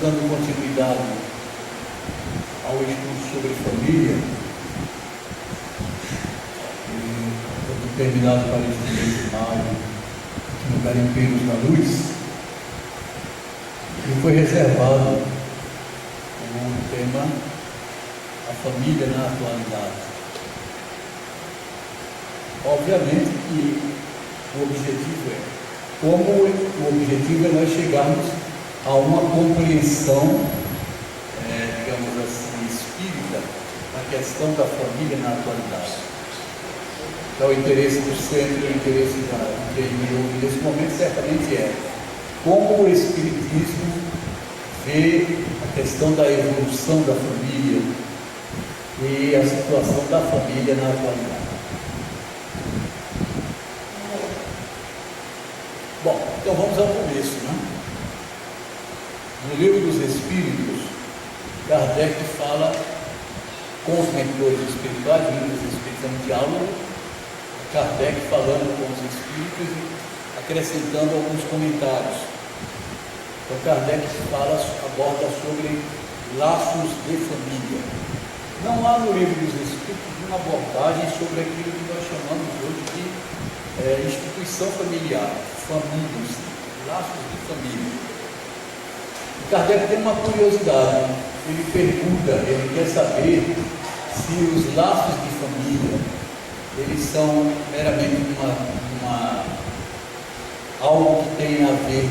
dando continuidade ao estudo sobre família, foi terminado para este mês de maio, aqui no Garimpeiros da Luz, e foi reservado o tema a família na atualidade. Obviamente que o objetivo é nós chegarmos a uma compreensão, digamos assim, espírita, da questão da família na atualidade. Então, o interesse do centro, o interesse de quem me ouve nesse momento, certamente é como o Espiritismo vê a questão da evolução da família e a situação da família na atualidade. Bom, então vamos ao começo, né? No Livro dos Espíritos, Kardec fala com os mentores espirituais, o Livro dos Espíritos é um diálogo, Kardec falando com os espíritos e acrescentando alguns comentários. Então Kardec aborda sobre laços de família. Não há no Livro dos Espíritos uma abordagem sobre aquilo que nós chamamos hoje de instituição familiar, famílias, laços de família. E Kardec tem uma curiosidade, ele pergunta, ele quer saber se os laços de família, eles são meramente algo que tem a ver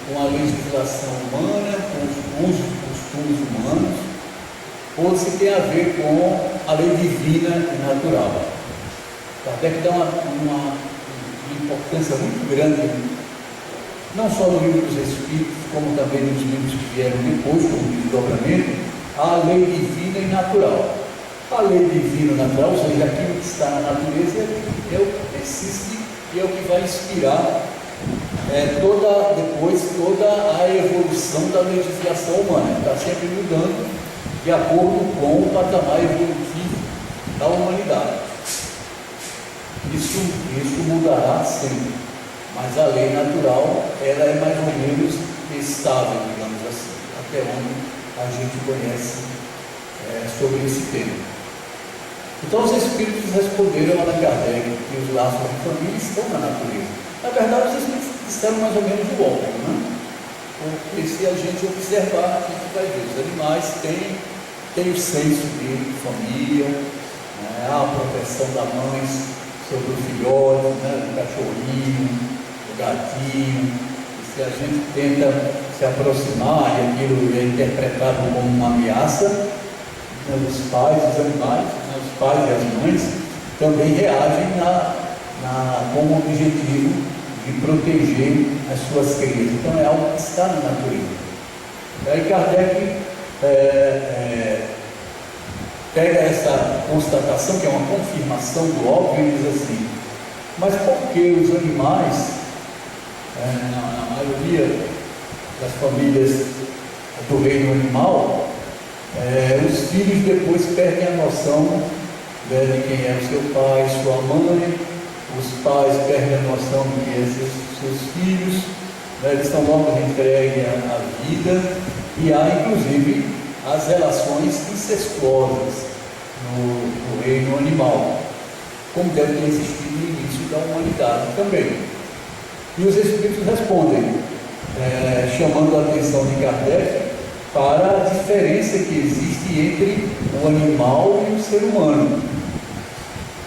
com a legislação humana, com os usos e costumes humanos, ou se tem a ver com a lei divina e natural. Kardec dá uma importância muito grande, não só no Livro dos Espíritos, como também nos livros que vieram depois, como o desdobramento, a lei divina e natural. A lei divina e natural, ou seja, aquilo que está na natureza é o que existe e é o que vai inspirar toda a evolução da legislação humana. Está sempre mudando de acordo com o patamar evolutivo da humanidade. Isso mudará sempre, mas a lei natural, ela é mais ou menos estável, digamos assim, até onde a gente conhece sobre esse tema. Então os espíritos responderam a Allan Kardec que os laços de família estão na natureza. Na verdade, os espíritos disseram mais ou menos o óbvio, né? Porque se a gente observar, a gente vai ver, os animais têm o senso de família, né? A proteção da mãe sobre o filhote, né? O cachorrinho, o gatinho. E se a gente tenta se aproximar e aquilo é interpretado como uma ameaça, né? Os pais, os animais, né? Os pais e as mães também reagem com o objetivo de proteger as suas crias. Então é algo que está na natureza. Aí Kardec pega essa constatação, que é uma confirmação do óbvio, e diz assim: mas por que os animais, na maioria das famílias do reino animal, os filhos depois perdem a noção de quem é o seu pai, sua mãe, os pais perdem a noção de quem é seus filhos, né? Eles estão logo entregues à vida, e há inclusive as relações incestuosas no reino animal, como deve ter existido no início da humanidade também. E os espíritos respondem, chamando a atenção de Kardec para a diferença que existe entre o animal e o ser humano.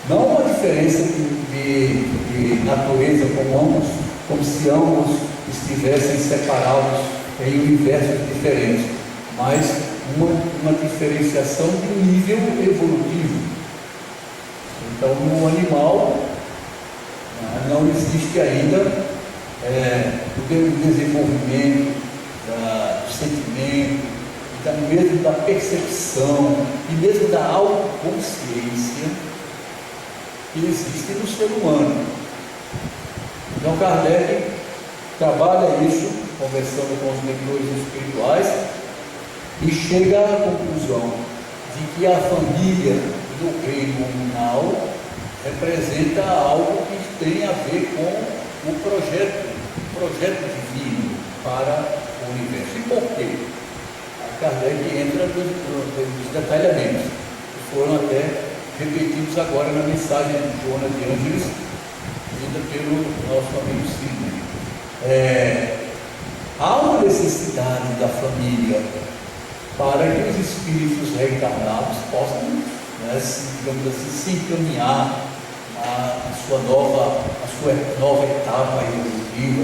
Não uma diferença de natureza, como se ambos estivessem separados em universos diferentes, mas uma diferenciação de nível evolutivo. Então, no animal não existe ainda o desenvolvimento do sentimento, mesmo da percepção e mesmo da autoconsciência que existe no ser humano. Então Kardec trabalha isso, conversando com os mentores espirituais, e chega à conclusão de que a família do reino animal representa algo que tem a ver com o projeto divino para o universo. E por quê? Kardec entra nos detalhamentos, que foram até repetidos agora na mensagem de Joana de Ângeles, dita pelo nosso amigo Sidney. Há uma necessidade da família para que os espíritos reencarnados possam, né, digamos assim, se encaminhar a sua nova etapa evolutiva.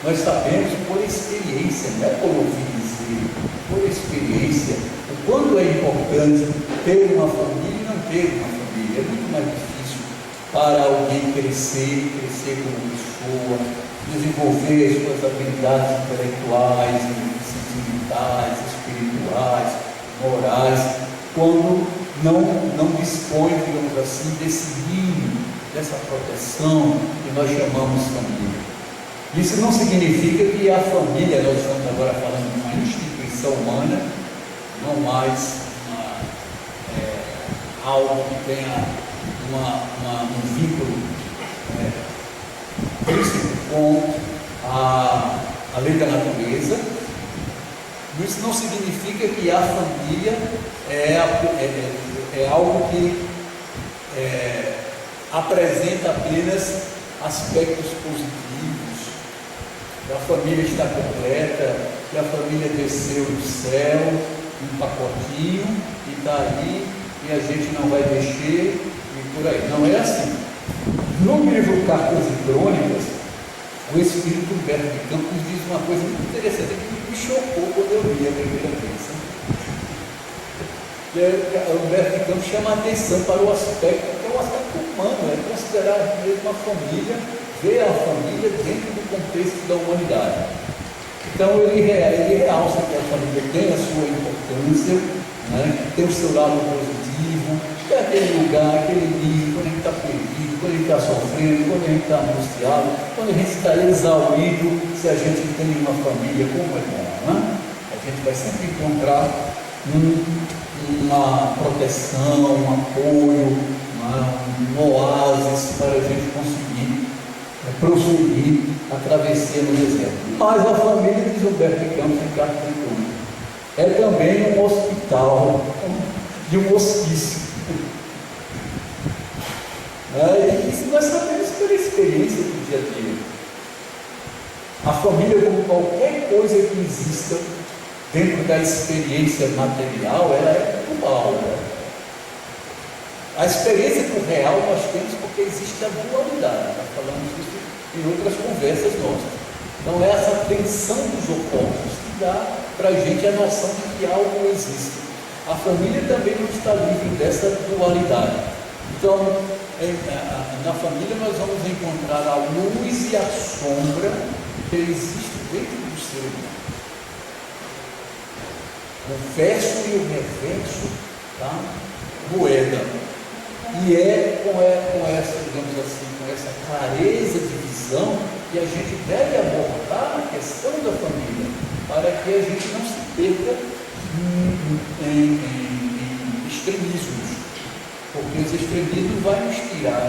Nós sabemos por experiência, não é por ouvir dizer, por experiência, o quanto é importante ter uma família e não ter uma família. É muito mais difícil para alguém crescer como pessoa, desenvolver suas habilidades intelectuais, sentimentais, espirituais, morais, quando não dispõe, digamos assim, desse ninho, dessa proteção que nós chamamos família. Isso não significa que a família, nós estamos agora falando de uma instituição humana, não mais algo que tenha um vínculo com a lei da natureza. Isso não significa que a família é algo que apresenta apenas aspectos positivos, que a família está completa, que a família desceu do céu, um pacotinho, e está aí, e a gente não vai mexer, e por aí. Não é assim. No livro Cartas e Crônicas, o espírito Humberto de Campos diz uma coisa muito interessante que me chocou quando eu li a primeira vez. O Humberto de Campos chama a atenção para o aspecto, que é o aspecto humano, é considerar mesmo a família, ver a família dentro do contexto da humanidade. Então ele realça que a família tem a sua importância, né, tem o seu lado positivo, que é aquele lugar, aquele nível, quando a gente está perdido, quando a gente está sofrendo, quando a gente está angustiado, quando a gente está exaurido, se a gente tem uma família, como é bom, né? A gente vai sempre encontrar uma proteção, um apoio, um oásis para a gente conseguir prosseguir a travessia no deserto. Mas a família de Humberto de Campos em Cartas e Crônicas é também um hospital de um hospício. E isso nós sabemos pela experiência do dia a dia. A família, como qualquer coisa que exista dentro da experiência material, ela é global. Né? A experiência do real nós temos porque existe a dualidade. Nós falamos isso em outras conversas nossas. Então é essa tensão dos opostos que dá para a gente a noção de que algo existe. A família também não está livre dessa dualidade. Então, na família nós vamos encontrar a luz e a sombra que existe dentro do ser humano. O verso e o reverso da moeda. E é com essa, digamos assim, com essa clareza de visão que a gente deve abordar a questão da família, para que a gente não se perca em extremismos, porque os extremismos vão nos tirar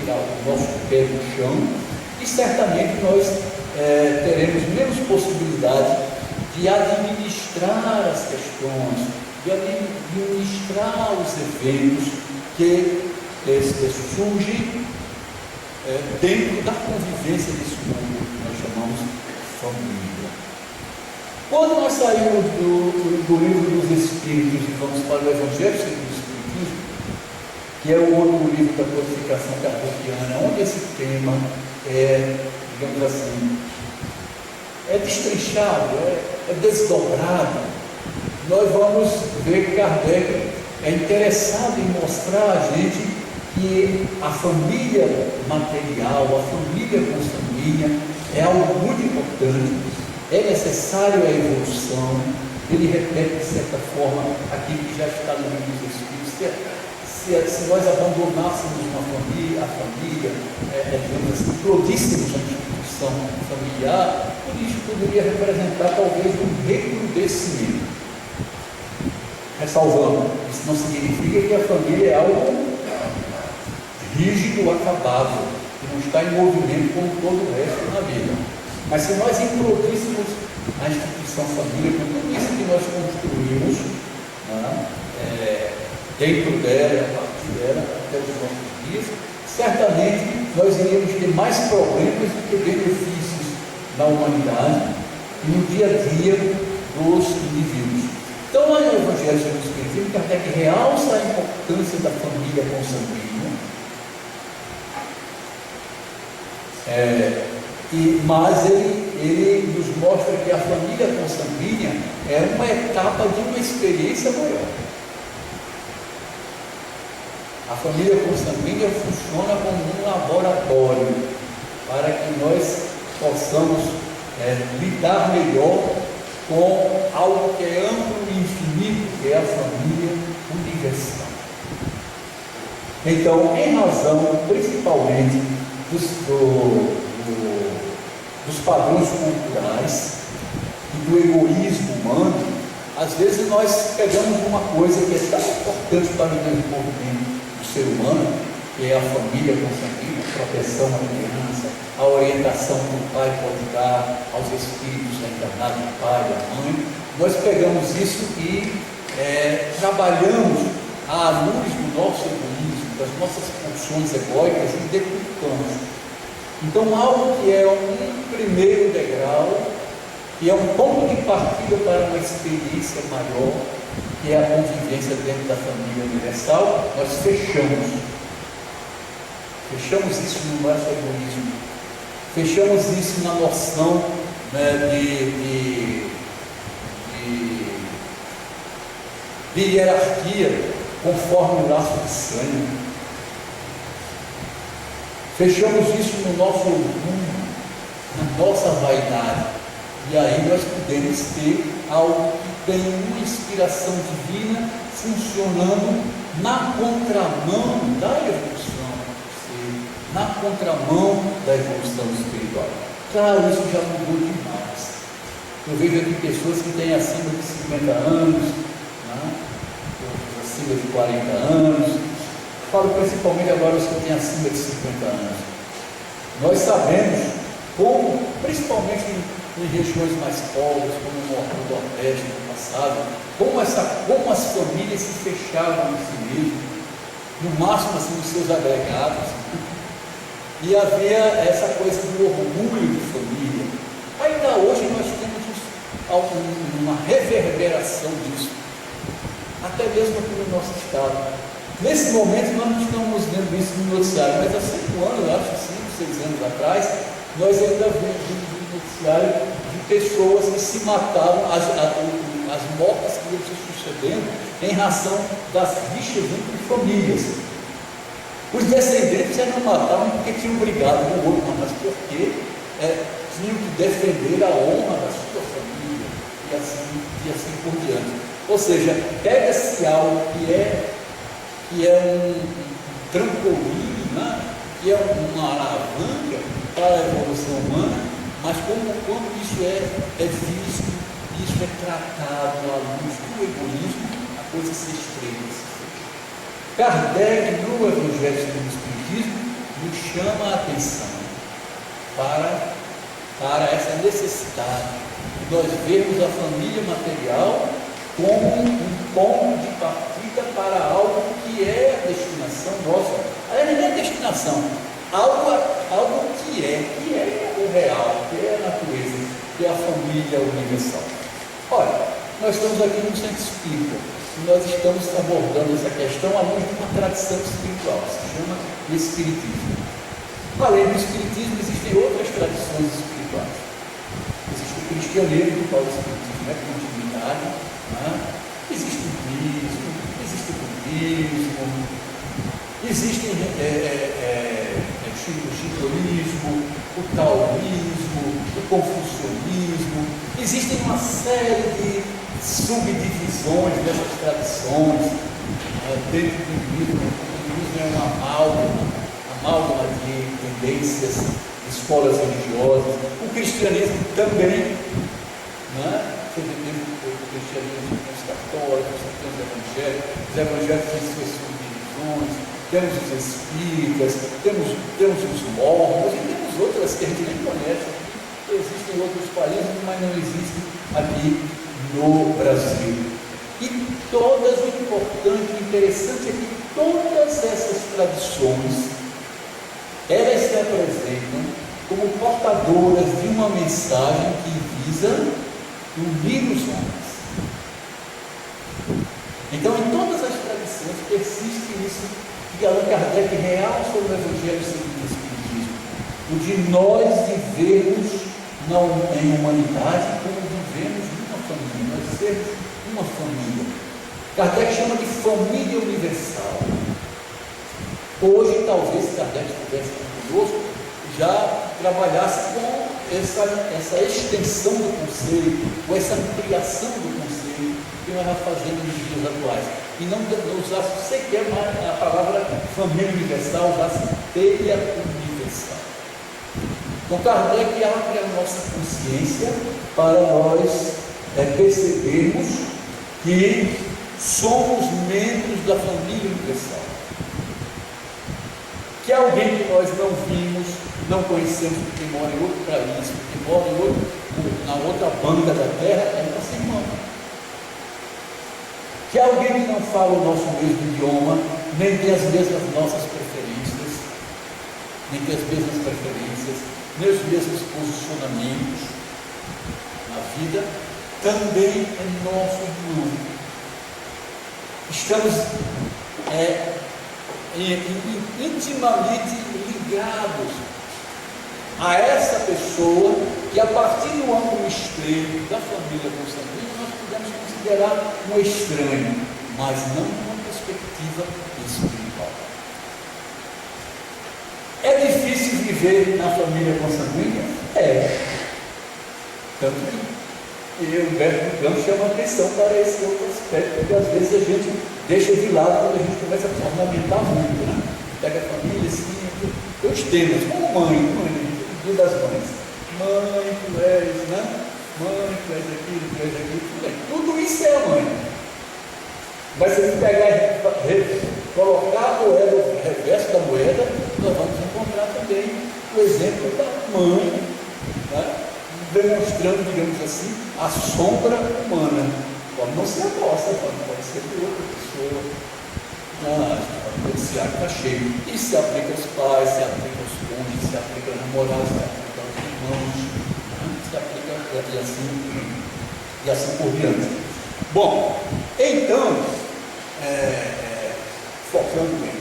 o nosso pé do chão, e certamente nós teremos menos possibilidade de administrar as questões, de administrar os eventos que surgem dentro da convivência desse mundo que nós chamamos família. Quando nós saímos do livro dos Espíritos e vamos para o Evangelho segundo o Espiritismo, que é o outro livro da codificação kardeciana, onde esse tema digamos assim, é destrinchado, é desdobrado, nós vamos ver que Kardec é interessado em mostrar a gente que a família material, a família consanguínea é algo muito importante, é necessário a evolução. Ele repete de certa forma aquilo que já está no livro dos Espíritos. Se nós abandonássemos a família, digamos assim, explodíssemos a instituição familiar, isso poderia representar talvez um recrudescimento. Ressalvando, isso não significa que a família é algo rígido, acabado, que não está em movimento como todo o resto na vida. Mas se nós introduzíssemos a instituição família, com tudo isso que nós construímos, né, dentro dela, a partir dela, até os nossos dias, certamente nós iríamos ter mais problemas do que benefícios na humanidade e no dia a dia dos indivíduos. Então, lá no Evangelho segundo o Espiritismo, Kardec realça a importância da família consanguínea, mas ele nos mostra que a família consanguínea é uma etapa de uma experiência maior. A família consanguínea funciona como um laboratório para que nós possamos lidar melhor com algo que é amplo e infinito, que é a família universal. Então, em razão principalmente dos padrões culturais e do egoísmo humano, às vezes nós pegamos uma coisa que é tão importante para o desenvolvimento do ser humano, que é a família consanguínea, a proteção à criança, a orientação que o pai pode dar aos espíritos encarnados do pai, da mãe. Nós pegamos isso e trabalhamos à luz do nosso egoísmo, das nossas pulsões egóicas e decupamos. Então, algo que é um primeiro degrau, que é um ponto de partida para uma experiência maior, que é a convivência dentro da família universal, nós fechamos isso no nosso egoísmo, fechamos isso na noção, né, de hierarquia conforme o laço de sangue, fechamos isso no nosso orgulho, na nossa vaidade, e aí nós podemos ter algo que tem uma inspiração divina funcionando na contramão da evolução, na contramão da evolução espiritual. Claro, isso já mudou demais. Eu vejo aqui pessoas que têm acima de 50 anos, né? Acima de 40 anos, falo principalmente agora os que têm acima de 50 anos. Nós sabemos como, principalmente em regiões mais pobres, como no Nordeste no passado, como as famílias se fechavam em si mesmas, no máximo assim nos seus agregados, e havia essa coisa do orgulho de família. Ainda hoje nós temos uma reverberação disso, até mesmo aqui no nosso estado. Nesse momento nós não estamos vendo isso no noticiário, mas há 5 anos, acho 5, 6 anos atrás, nós ainda vimos no noticiário de pessoas que se matavam, as mortes que iam se sucedendo em razão das rixas entre famílias. Os descendentes já não matavam porque tinham brigado com o outro, mas porque tinham que defender a honra da sua família, e assim por diante. Ou seja, pega-se algo que é um trampolim, né? Que é uma alavanca para a evolução humana, mas quando isso é visto, isso é tratado à luz do egoísmo, a coisa se estreita. Kardec, no Evangelho segundo o Espiritismo, nos chama a atenção para essa necessidade de nós vermos a família material como um ponto de partida para algo que é a destinação nossa. Aliás, não é destinação, algo que é o real, que é a natureza, que é a família universal. Olha, nós estamos aqui no Centro Espírita. Nós estamos abordando essa questão à luz de uma tradição espiritual, se chama Espiritismo. Além do Espiritismo, existem outras tradições espirituais. Existe o cristianismo, qual é o Espiritismo é continuidade, né? Existe o budismo, existe o budismo, existe o shintoísmo, o taoísmo, o confucionismo, existem uma série de subdivisões dessas tradições dentro do hinduísmo. O hinduísmo é uma amálgama de tendências, escolas religiosas. O cristianismo também, né? Você tem o cristianismo com os católicos, tem os evangélicos têm suas subdivisões, temos os espíritas, temos os mormons e temos outras que a gente nem conhece, que existem em outros países, mas não existe aqui no Brasil. E todas, o importante, o interessante é que todas essas tradições, elas se apresentam como portadoras de uma mensagem que visa unir os homens. Então, em todas as tradições persiste isso que Allan Kardec realça no Evangelho segundo o Espiritismo, o de nós vivermos em humanidade como vivemos numa família, nós sermos uma família. Kardec chama de família universal. Hoje, talvez, se Kardec estivesse conosco, já trabalhasse com essa extensão do conceito, com essa ampliação do conceito que nós estamos fazendo nos dias atuais. E não usasse sequer a palavra família universal, usasse teia universal. Então, Kardec abre a nossa consciência para nós percebermos que somos membros da família universal. Que alguém que nós não vimos, não conhecemos, porque mora em outro país, porque mora na outra banda da terra, é nosso irmão. Que alguém que não fala o nosso mesmo idioma, nem tem as mesmas nossas preferências, nem os mesmos posicionamentos na vida, também é nosso irmão. Estamos intimamente ligados a essa pessoa que, a partir do ângulo estreito da família consanguínea, nós podemos considerar um estranho, mas não numa perspectiva espiritual. É difícil viver na família consanguínea? É. Tanto que Humberto Campos chama atenção para esse outro aspecto, porque às vezes a gente deixa de lado quando a gente começa a ornamentar muito, né? Pega a família, assim, os temas, como mãe, dia das mães. Mãe, tu és, né? Mãe, tu és aquilo, tudo bem. Tudo isso é a mãe. Mas se a gente pegar e colocar a moeda, o reverso da moeda, nós vamos encontrar também o exemplo da mãe, né? Demonstrando, digamos assim, a sombra humana. Pode não ser a nossa, pode ser de outra pessoa. O noticiário está cheio. Isso se aplica aos pais, se aplica aos cônjuges, se aplica aos namorados, se aplica aos irmãos, né? Se aplica e assim por diante. Bom, então, focando bem,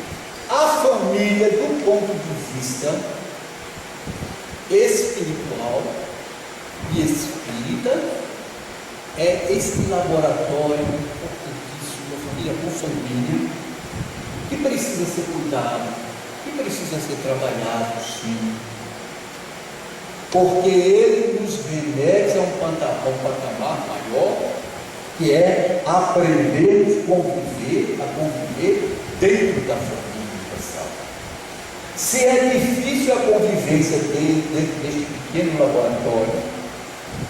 a família, do ponto de vista espiritual e espírita, é esse laboratório importantíssimo da família consanguínea, que precisa ser cuidado, que precisa ser trabalhado, sim, porque ele nos remete a um patamar maior, que é aprender a conviver dentro da família universal. Se é difícil a convivência dentro deste pequeno laboratório,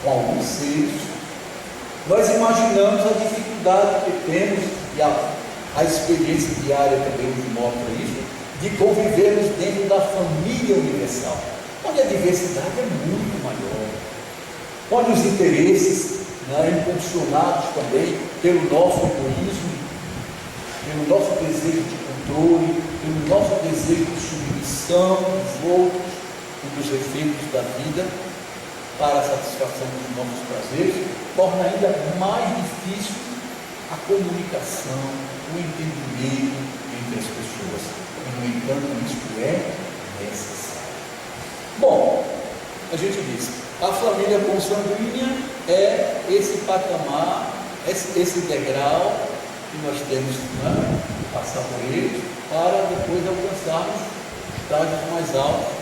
com alguns seres, nós imaginamos a dificuldade que temos, e a experiência diária também nos mostra isso, de convivermos dentro da família universal, onde a diversidade é muito maior, onde os interesses, né, impulsionados também pelo nosso egoísmo, pelo nosso desejo de controle, pelo nosso desejo de submissão dos outros e dos efeitos da vida, para a satisfação dos nossos prazeres, torna ainda mais difícil a comunicação, o entendimento entre as pessoas. E, no entanto, isso é necessário. Bom, a gente diz, a família consanguínea é esse patamar, esse degrau que nós temos que passar por ele para depois alcançarmos estágios mais altos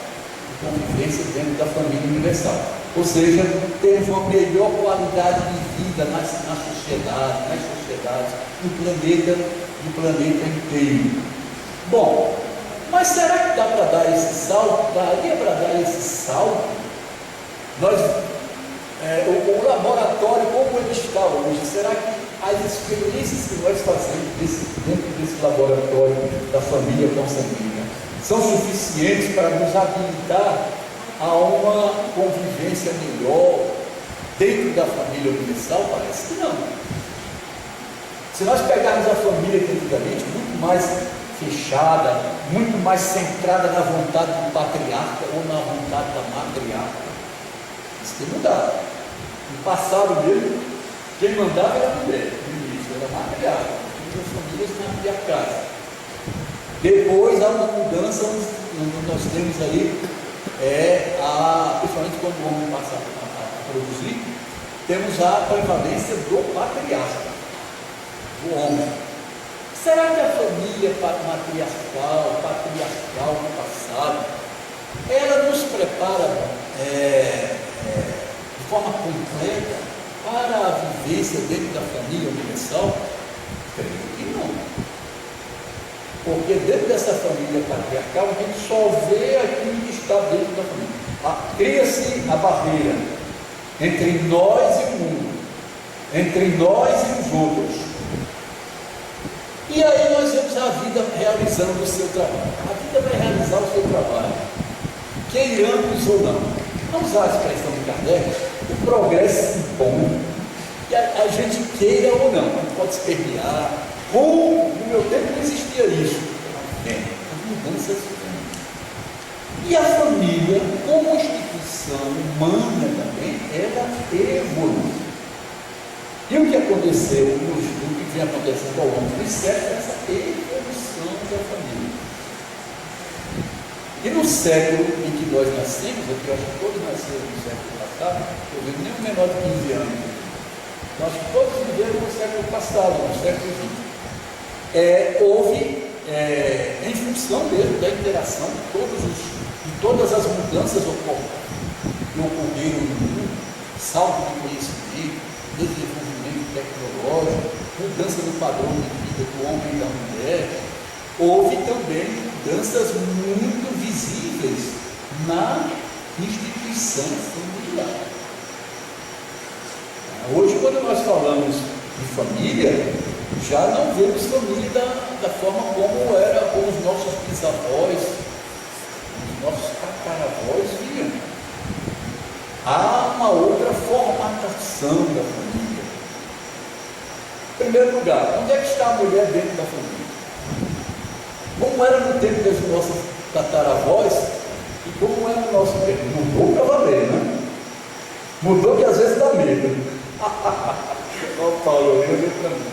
de convivência dentro da família universal. Ou seja, termos uma melhor qualidade de vida nas sociedades, no planeta inteiro. Bom, mas será que dá para dar esse salto? Daria para dar esse salto? O laboratório, como ele está hoje, será que as experiências que nós fazemos dentro desse laboratório da família consanguínea são suficientes para nos habilitar a uma convivência convivência melhor dentro da família universal? Parece que não. Se nós pegarmos a família de antigamente, muito mais fechada, muito mais centrada na vontade do patriarca ou na vontade da matriarca, isso tem mudado. No passado mesmo, quem mandava era a mulher, no início, era a matriarca, as famílias matriarcais. Depois há uma mudança, nós temos aí, principalmente quando o homem passa a produzir, temos a prevalência do patriarca, do homem. Será que a família patriarcal no passado, ela nos prepara de forma completa para a vivência dentro da família universal? Creio que não. Porque dentro dessa família patriarcal a gente só vê aquilo que está dentro da família. Cria-se a barreira entre nós e o mundo, entre nós e os outros. E aí nós vemos a vida realizando o seu trabalho. A vida vai realizar o seu trabalho, queiramos ou não. Vamos usar a expressão de Kardec, o progresso bom, que a gente queira ou não, não pode espernear. Como no meu tempo não existia isso. As mudanças vêm. E a família, como instituição humana também, ela evolui. E o que aconteceu, o que vem acontecendo ao longo dos séculos, é essa evolução da família. E no século em que nós nascemos, eu acho que todos nasceram no século passado, eu vejo nem um menor de 15 anos. Nós todos vivemos no século passado, no século XX. Houve, em função mesmo da interação de todas as mudanças que ocorreram no mundo, salto de conhecimento, desenvolvimento tecnológico, mudança do padrão de vida do homem e da mulher, houve também mudanças muito visíveis na instituição familiar. Hoje, quando nós falamos de família, já não vemos família da forma como era, como os nossos bisavós, os nossos tataravós viam. Há uma outra formatação da família. Em primeiro lugar, onde é que está a mulher dentro da família? Como era no tempo das nossas tataravós e como era no nosso tempo? Mudou para valer, né? Mudou que às vezes dá medo. Olha o Paulo olhando para mim.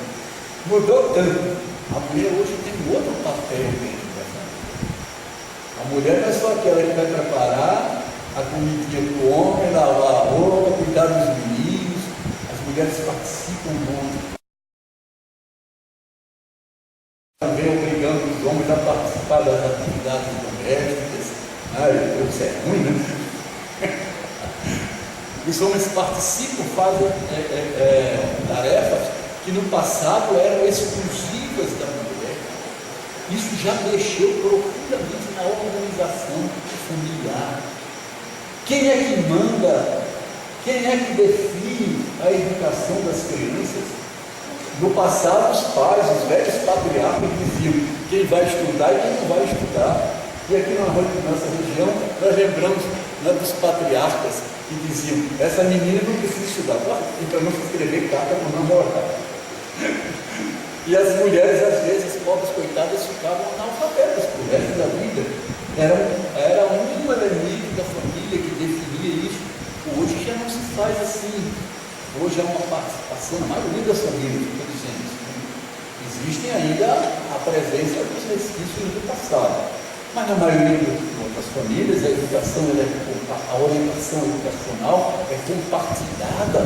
Mudou tanto. A mulher hoje tem outro papel dentro da família. A mulher não é só aquela que vai preparar a comidinha para o homem, lavar a roupa, cuidar dos meninos. As mulheres participam muito. Também obrigando os homens a participar das atividades domésticas. Isso é ruim, né? Os homens participam, fazem tarefas que no passado eram exclusivas da mulher. Isso já mexeu profundamente na organização familiar. Quem é que manda? Quem é que define a educação das crianças? No passado, os pais, os velhos patriarcas diziam quem vai estudar e quem não vai estudar. E aqui na nossa região, nós lembramos dos patriarcas que diziam, essa menina não precisa estudar, então não se inscrever carta para namorar. E as mulheres, às vezes, as pobres coitadas, ficavam analfabetas para o resto da vida. Era um elemento da família que definia isso. Hoje já não se faz assim. Hoje há uma participação, na maioria das famílias, estou dizendo isso. Existem ainda a presença dos resquícios do passado. Mas na maioria das famílias, a orientação educacional é compartilhada.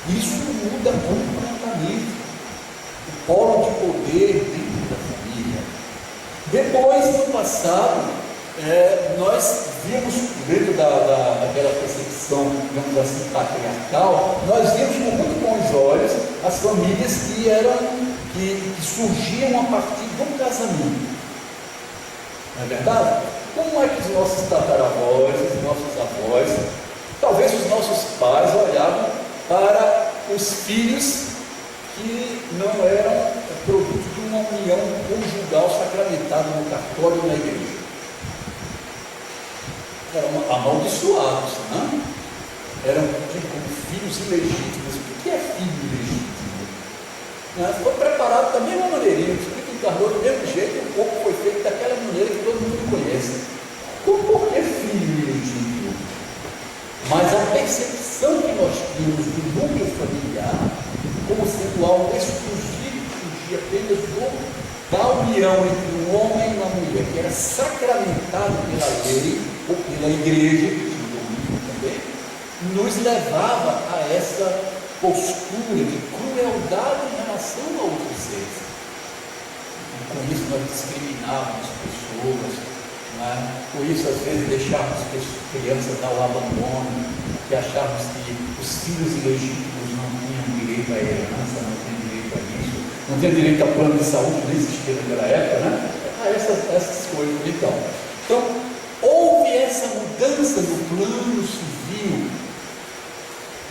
Isso muda completamente o polo de poder dentro da família. Depois, no passado, nós vimos, dentro daquela percepção, digamos assim, patriarcal, nós vimos com muito bons olhos as famílias que surgiam a partir do casamento. Não é verdade? Como é que os nossos tataravós, os nossos avós, talvez os nossos pais olhavam para os filhos que não eram produto de uma união conjugal sacramentada no cartório ou na igreja? Eram amaldiçoados, né? eram tidos como filhos ilegítimos. O que é filho ilegítimo? Foi preparado da mesma maneirinha, o Espírito encarnou do mesmo jeito, o corpo foi feito daquela maneira que todo mundo conhece. Por que filho ilegítimo? Mas a percepção que nós temos do núcleo familiar, como sendo algo exclusivo, que surgia apenas da união entre um homem e uma mulher, que era sacramentado pela lei, ou pela igreja, que tinha domínio também, nos levava a essa postura de crueldade em relação a outros seres. E com isso nós discriminávamos pessoas, por isso às vezes deixávamos crianças ao abandono, que achávamos que os filhos ilegítimos não tinham direito à herança, não tinham direito a isso, não tinham direito a plano de saúde, nem existia naquela época, essas coisas. Então, houve essa mudança no plano civil,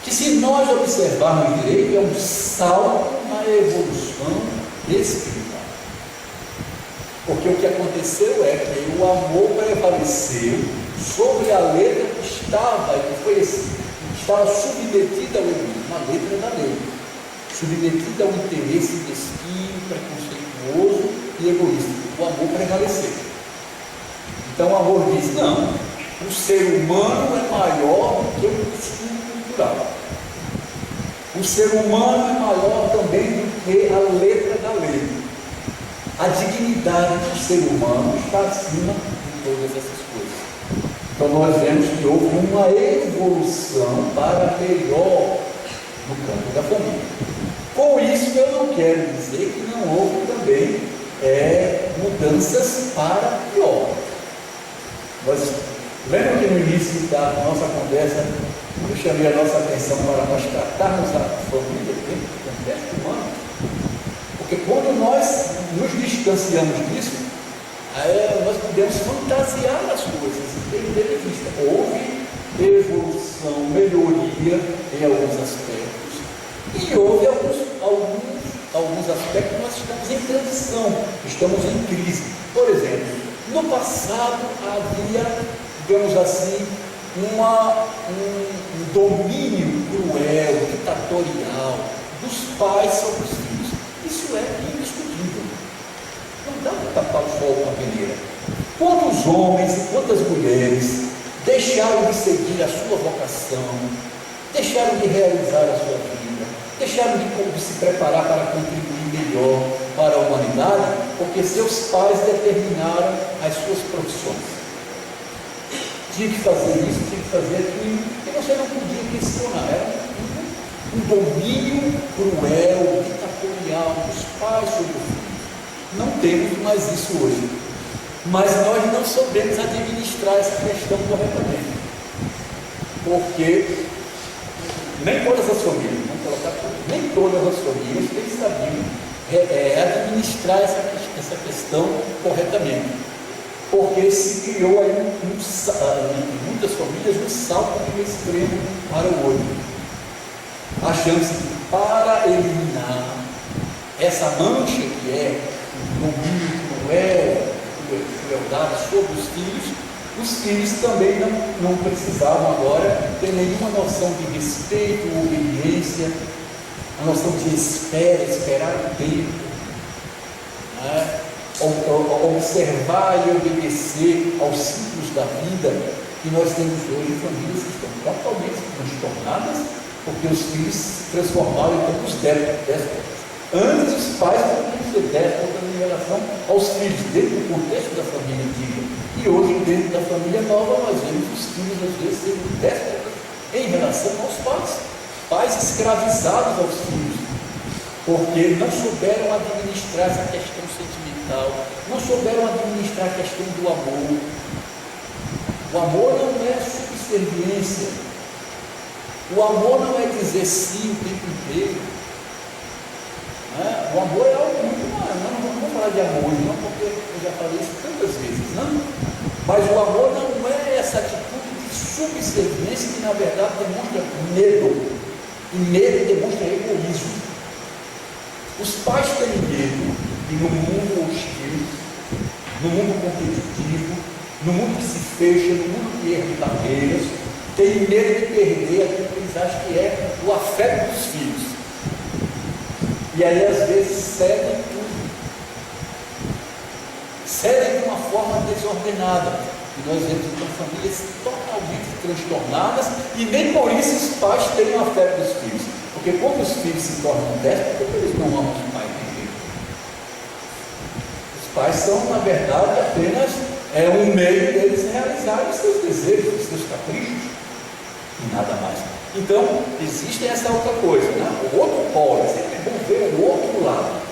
que se nós observarmos direito, é um salto na evolução espiritual. Porque o que aconteceu é que o amor prevaleceu sobre a letra que estava submetida ao egoísmo, a letra da lei, submetida ao interesse mesquinho, preconceituoso e egoísta. O amor prevaleceu. Então o amor diz: não, o ser humano é maior do que o costume cultural. O ser humano é maior também do que a letra da lei. A dignidade do ser humano está acima de todas essas coisas. Então nós vemos que houve uma evolução para melhor no campo da família. Com isso eu não quero dizer que não houve também mudanças para pior. Lembra que no início da nossa conversa eu chamei a nossa atenção para nós tratarmos a família dentro do contexto humano? Porque quando nós nos distanciamos disso, nós podemos fantasiar as coisas e perder de vista. Houve evolução, melhoria em alguns aspectos, e houve alguns aspectos que nós estamos em transição, estamos em crise. Por exemplo, no passado havia, digamos assim, um domínio cruel, ditatorial dos pais sobre os filhos. Isso é indiscutível. Não dá para tapar o sol com a peneira. Quantos homens e quantas mulheres deixaram de seguir a sua vocação, deixaram de realizar a sua vida, deixaram de se preparar para contribuir melhor para a humanidade, porque seus pais determinaram as suas profissões. Tinha que fazer isso, tinha que fazer aquilo, e você não podia questionar. Era um domínio cruel, ditatorial dos pais sobre o filho. Não temos mais isso hoje. Mas nós não soubemos administrar essa questão corretamente. Porque nem todas as famílias, vamos colocar nem todas as famílias têm sabido administrar essa questão corretamente. Porque se criou aí em muitas famílias um salto de um extremo para o outro. Achando-se que para eliminar essa mancha que é o domínio cruel, crueldade sobre os filhos também não precisavam agora ter nenhuma noção de respeito, obediência, a noção de esperar o tempo, observar e obedecer aos ciclos da vida. E nós temos hoje famílias que estão totalmente transtornadas, porque os filhos se transformaram em todos déspotas. Antes os pais podiam ser déspotas em relação aos filhos, dentro do contexto da família antiga. E hoje, dentro da família nova, nós vemos os filhos às vezes sendo déspotas em relação aos pais. Pais escravizados aos filhos, porque não souberam administrar essa questão sentimental, não souberam administrar a questão do amor. O amor não é subserviência. O amor não é dizer sim o tempo inteiro. O amor é algo muito mais. Não vamos falar de amor, não, porque eu já falei isso tantas vezes, não? Mas o amor não é essa atitude de subserviência que na verdade demonstra medo. E medo demonstra egoísmo. Os pais têm medo de, no mundo hostil, no mundo competitivo, no mundo que se fecha, no mundo que ergue barreiras, têm medo de perder aquilo que eles acham que é o afeto dos filhos. E aí, às vezes, cedem tudo. Cedem de uma forma desordenada. E nós vemos então famílias totalmente transtornadas, e nem por isso os pais têm o afeto dos filhos. Porque quando os filhos se tornam déspotas, eles não amam os pais de jeito. Os pais são, na verdade, apenas um meio deles realizarem os seus desejos, os seus caprichos, e nada mais. Então, existe essa outra coisa, né? O outro polo, sempre é bom ver o outro lado.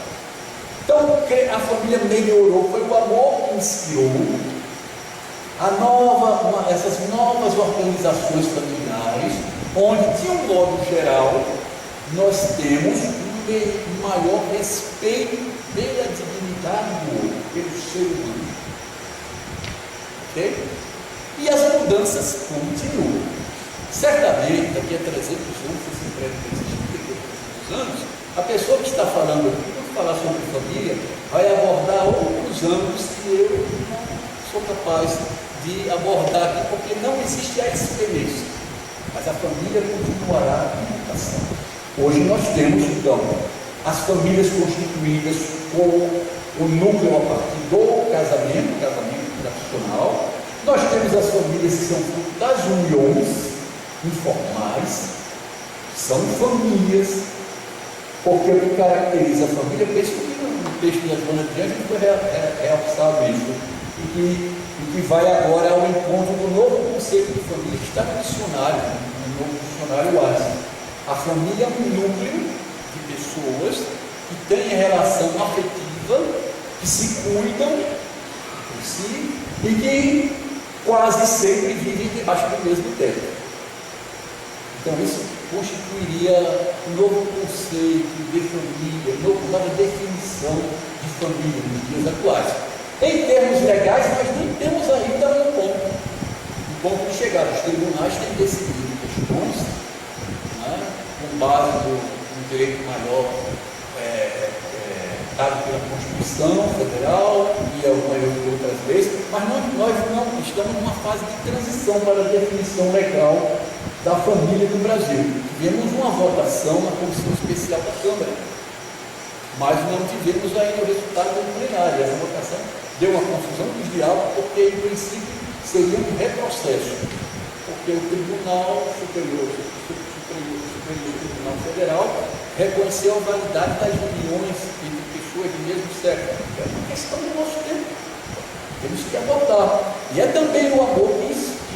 Então, o que a família melhorou foi o amor que inspirou essas novas organizações familiares, onde, de um modo geral, nós temos um maior respeito pela dignidade do outro, pelo ser humano. Ok? E as mudanças continuam. Certamente, daqui a 300 anos, esse prédio que existe daqui a 300 anos, a pessoa que está falando aqui, quando falar sobre família, vai abordar outros âmbitos que eu não sou capaz de abordar aqui, porque não existe a experiência. Mas a família continuará em mutação. Hoje nós temos, então, as famílias constituídas com o núcleo a partir do casamento tradicional. Nós temos as famílias que são fruto das uniões informais, são famílias, porque o que caracteriza a família, penso que no texto da Joana de Anjos foi realçado isso, e que vai agora ao encontro do novo conceito de família que está no dicionário, no novo dicionário ASE. A família é um núcleo de pessoas que têm relação afetiva, que se cuidam por si e que quase sempre vivem debaixo do mesmo teto. Então isso constituiria um novo conceito de família, uma nova definição de família nos dias atuais. Em termos legais, nós nem temos ainda um ponto de chegada. Os tribunais têm decidido questões, né, com base no direito maior dado pela Constituição Federal e algumas outras leis, mas nós não estamos numa fase de transição para a definição legal da família no Brasil. Tivemos uma votação na Comissão Especial da Câmara, mas não tivemos ainda o resultado do plenário. Essa votação deu uma confusão dos diálogos, porque em princípio seria um retrocesso, porque o Tribunal Superior Tribunal Federal reconheceu a validade das uniões entre pessoas do mesmo sexo. É uma questão do nosso tempo, temos que abordar. E é também o amor que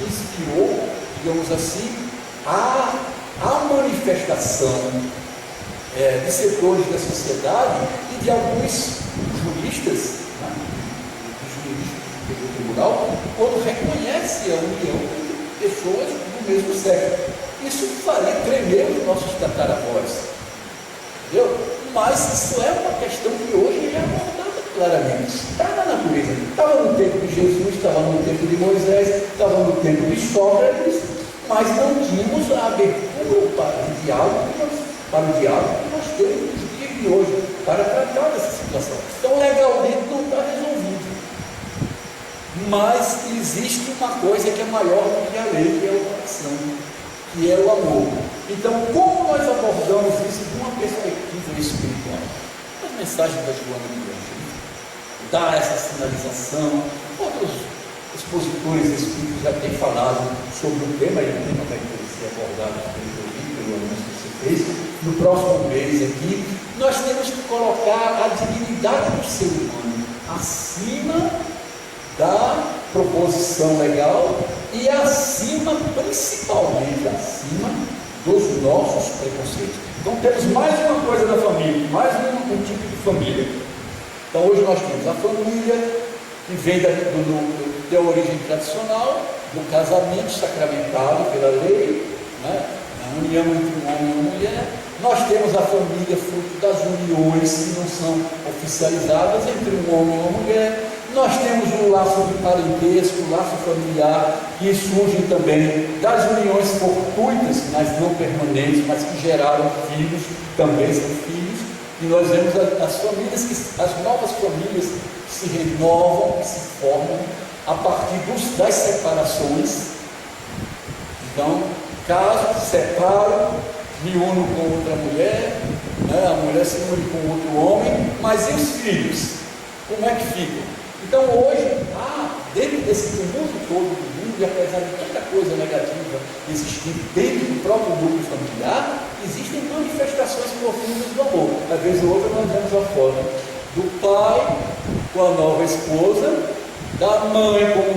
inspirou, digamos assim, a manifestação de setores da sociedade e de alguns juristas, né, do tribunal, quando reconhece a união entre pessoas do mesmo sexo. Isso faria tremer os nossos tataravós, entendeu? Mas isso é uma questão que hoje é abordada claramente. Está na natureza. Estava no tempo de Jesus, estava no tempo de Moisés, estava no tempo de Sócrates, mas não tínhamos a abertura para o diálogo que nós temos nos dias de hoje, para tratar dessa situação. Então, legalmente não está resolvido. Mas existe uma coisa que é maior do que a lei, que é o coração, que é o amor. Então, como nós abordamos isso de uma perspectiva espiritual? As mensagens da Joana de Anjos dá essa sinalização. Outros expositores espíritos já têm falado sobre o tema, e o tema vai ser abordado pelo anúncio que você fez. No próximo mês aqui, nós temos que colocar a dignidade do ser humano acima da proposição legal e principalmente acima dos nossos preconceitos. Então temos mais uma coisa da família, mais um tipo de família. Então hoje nós temos a família que vem da origem tradicional, do casamento sacramentado pela lei, né? A união entre um homem e uma mulher. Nós temos a família fruto das uniões que não são oficializadas entre um homem e uma mulher. Nós temos o laço de parentesco, o laço familiar, que surge também das uniões fortuitas, mas não permanentes, mas que geraram filhos, também são filhos. E nós vemos as famílias, as novas famílias que se renovam, que se formam a partir das separações. Então, caso, separo, me uno com outra mulher, né? A mulher se une com outro homem, mas e os filhos? Como é que ficam? Então hoje, dentro desse tumulto todo do mundo, e apesar de tanta coisa negativa existir dentro do próprio núcleo familiar, existem manifestações profundas do amor. Às vezes hoje nós vemos a foto do pai com a nova esposa, da mãe com o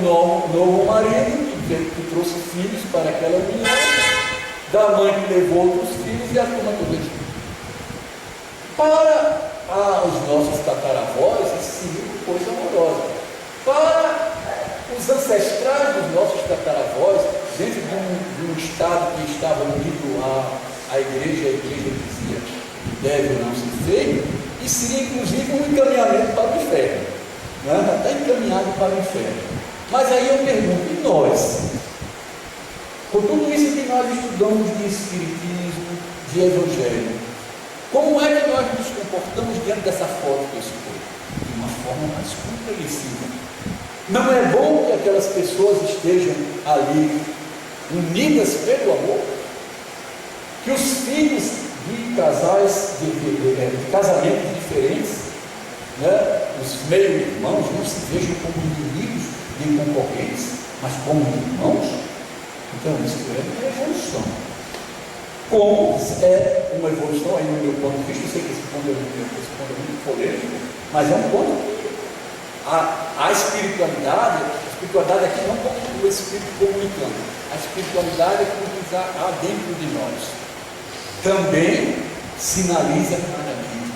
novo marido, que trouxe filhos para aquela união, da mãe que levou outros filhos e a turma toda aqui. Para os nossos tataravós, isso seria uma coisa amorosa. Para os ancestrais dos nossos tataravós, dentro de um estado que estava unido à igreja, a igreja dizia deve ou não ser feito, e seria inclusive um encaminhamento para o inferno. Está encaminhado para o inferno. Mas aí eu pergunto, e nós? Com tudo isso que nós estudamos de Espiritismo, de Evangelho, como é que nós nos comportamos diante dessa foto que eu escolhi? De uma forma mais compreensiva. Não é bom que aquelas pessoas estejam ali unidas pelo amor? Que os filhos de casais, de casamentos diferentes, né, os meio-irmãos, não se vejam como inimigos nem concorrentes, mas como irmãos? Então isso é uma evolução. Como é uma evolução, aí no meu ponto de vista, eu sei que esse ponto é muito polêmico, mas é um ponto que a espiritualidade aqui não como o Espírito comunicando, a espiritualidade é como há dentro de nós. Também sinaliza claramente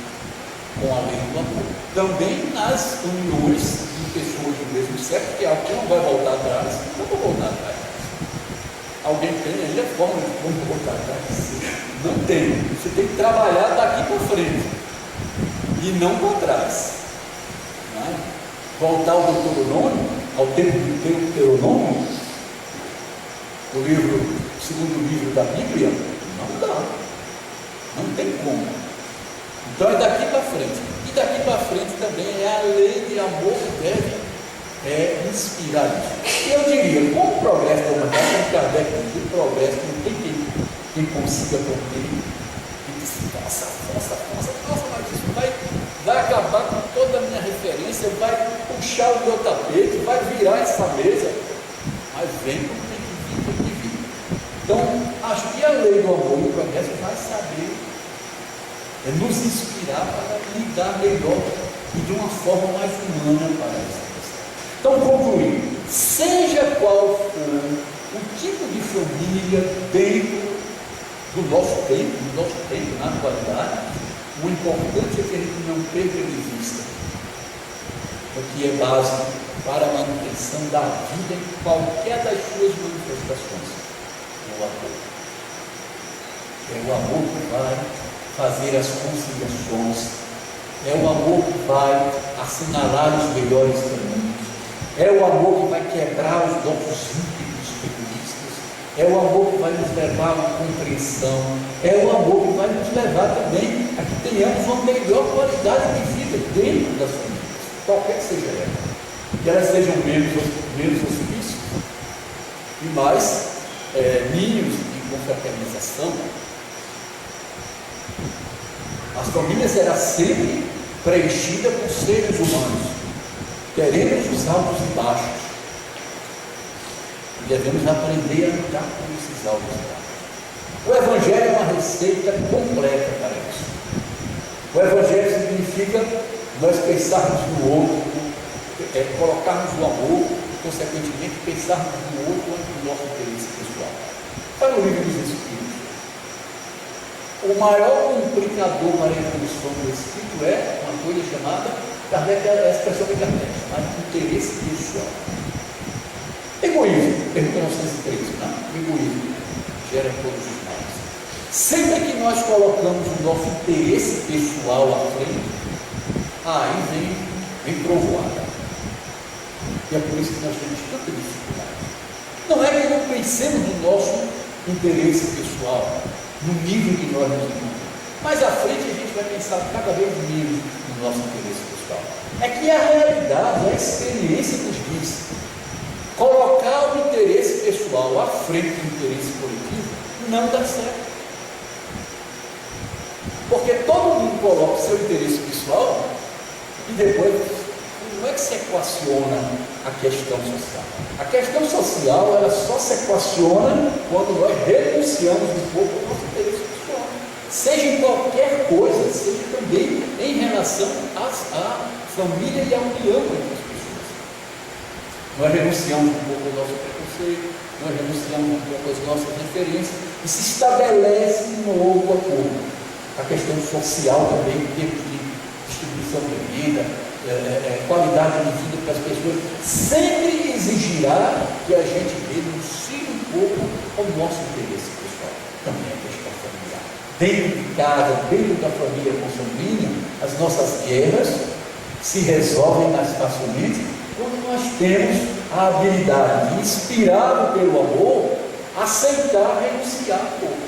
com a lei do amor. Também nas uniões de pessoas do mesmo sexo, que aqui não vai voltar atrás, não vou voltar atrás. Alguém tem aí a forma de como voltar atrás? Não tem. Você tem que trabalhar daqui para frente e não para trás. Né? Voltar ao Deuteronômio, ao tempo do Deuteronômio, o segundo livro da Bíblia, não dá. Não tem como. Então é daqui para frente. E daqui para frente também é a lei de amor que deve inspirar isso. E eu diria, com o progresso da humanidade, como Kardec diz, o progresso não tem quem consiga compreender. E disse, nossa, mas isso vai acabar com toda a minha referência, vai puxar o meu tapete, vai virar essa mesa. Mas vem como tem que vir. Então, acho que a lei do amor e o progresso vai saber nos inspirar para lidar melhor e de uma forma mais humana para essa questão. Então, concluindo, seja qual for o tipo de família dentro do nosso tempo, na atualidade, o importante é que a gente não perca de vista o que é base para a manutenção da vida em qualquer das suas manifestações. O amor. É o amor que vai fazer as conciliações, é o amor que vai assinalar os melhores caminhos, é o amor que vai quebrar os nossos ímpetos egoístas, é o amor que vai nos levar a uma compreensão, é o amor que vai nos levar também a que tenhamos uma melhor qualidade de vida dentro das famílias, qualquer que seja ela, que elas sejam menos hospícios e mais ninhos de confraternização. As famílias serão sempre preenchidas por seres humanos. Teremos os altos e baixos. E devemos aprender a lidar com esses altos e baixos. O Evangelho é uma receita completa para isso. O Evangelho significa nós pensarmos no outro, colocarmos o amor e, consequentemente, pensarmos no outro antes do nosso interesse pessoal. Para o livro dos Espíritos. O maior complicador para a evolução do espírito é uma coisa chamada, Kardec é a expressão de Kardec, chamada interesse pessoal. Egoísmo, pergunta 913, né? Egoísmo gera todos os males. Sempre que nós colocamos o nosso interesse pessoal à frente, aí vem trovoada. E é por isso que nós temos tanta dificuldade. Não é que não pensemos no nosso interesse pessoal, no nível que nós nos encontramos. Mais à frente a gente vai pensar cada vez menos no nosso interesse pessoal. É que a realidade, a experiência nos diz, colocar o interesse pessoal à frente do interesse coletivo não dá certo. Porque todo mundo coloca o seu interesse pessoal e depois não é que se equaciona a questão social. A questão social, ela só se equaciona quando nós renunciamos um pouco ao nosso interesse pessoal. Seja em qualquer coisa, seja também em relação à família e à união entre as pessoas. Nós renunciamos um pouco ao nosso preconceito, nós renunciamos um pouco às nossas referências e se estabelece um novo acordo. A questão social também, em termos de distribuição de renda, qualidade de vida para as pessoas, sempre exigirá que a gente renuncie um pouco ao nosso interesse pessoal. Também a questão familiar. Dentro de casa, dentro da família consanguínea, as nossas guerras se resolvem mais facilmente quando nós temos a habilidade de, inspirado pelo amor, aceitar renunciar um pouco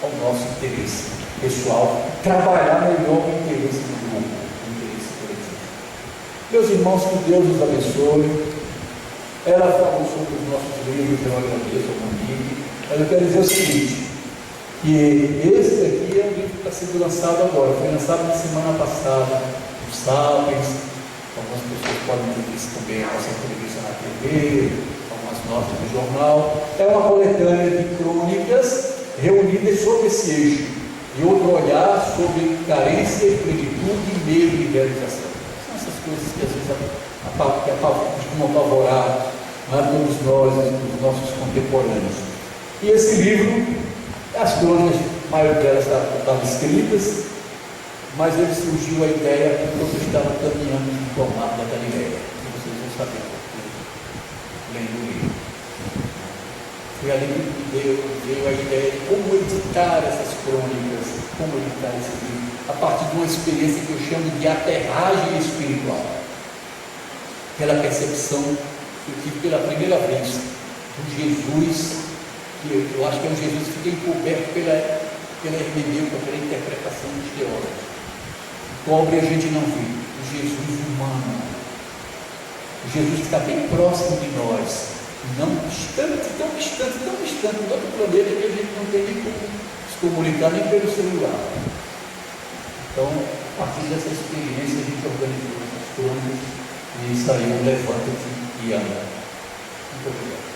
ao nosso interesse pessoal, trabalhar melhor o interesse do grupo, o interesse coletivo. Meus irmãos, que Deus nos abençoe. Ela falou sobre os nossos livros, eu agradeço ao Monique, mas eu quero dizer o seguinte, que esse aqui é um livro que está sendo lançado agora, foi lançado na semana passada, no Sapiens, algumas pessoas podem ter visto também a nossa televisão na TV, algumas notas no jornal. É uma coletânea de crônicas reunidas sob esse eixo, e outro olhar sobre carência, plenitude e meio de realização. São essas coisas que às vezes costumam apavorar todos nós, os nossos contemporâneos. E esse livro, as crônicas, a maioria delas estavam escritas, mas ele surgiu a ideia quando eu estava caminhando no formato da Galileia, que vocês vão saber, lendo o livro. Foi ali que veio a ideia de como editar essas crônicas, como editar esse livro, a partir de uma experiência que eu chamo de aterragem espiritual. Aquela percepção que eu tive pela primeira vez do Jesus, que eu acho que é um Jesus que fica encoberto pela hermenêutica, pela interpretação dos teólogos. O pobre a gente não vê, o Jesus humano, o Jesus que está bem próximo de nós, não distante, tão distante, do outro planeta que a gente não tem nem como se comunicar nem pelo celular. Então, a partir dessa experiência, a gente organizou essas crônicas e saiu Levanta-te e anda. Muito obrigado.